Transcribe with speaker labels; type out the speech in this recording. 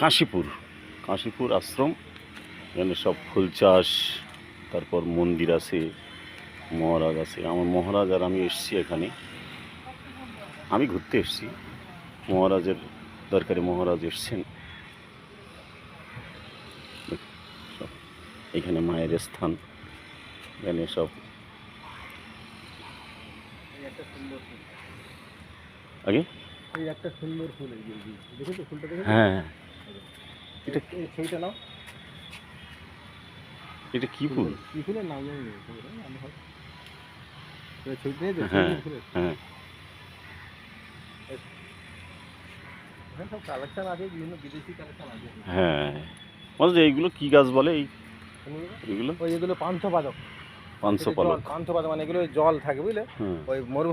Speaker 1: কাশীপুর কাশীপুর আশ্রম। এখানে সব ফুল চাষ, তারপর মন্দির আছে, মহারাজ আছে। আমার মহারাজ আর আমি এসছি এখানে, আমি ঘুরতে এসছি, মহারাজের দরকারে মহারাজ এসছেন। সব এখানে মায়ের স্থান, এখানে সব আগে
Speaker 2: এই একটা সুন্দর ফুল, এই যে দেখেছো ফুলটা, দেখেছো?
Speaker 1: হ্যাঁ, এটা
Speaker 2: সেইটা নাও।
Speaker 1: এটা কি ফুল?
Speaker 2: কি ফুলের নাম জানি না, আমি হয়তো ছবিটা নিয়ে
Speaker 1: হ্যাঁ
Speaker 2: ফুলের।
Speaker 1: হ্যাঁ
Speaker 2: এখানে সব কালেকশন আছে, বিভিন্ন বিদেশি কালেকশন আছে।
Speaker 1: হ্যাঁ, বলছে এইগুলো কি গাছ বলে? এইগুলো
Speaker 2: ওই এগুলো পান্থ পাদক।
Speaker 1: পাঁচশো পালক।
Speaker 2: পান্থ পাদক মানে এগুলো জল থাকে, বুঝলে?
Speaker 1: হুম।
Speaker 2: ওই মরু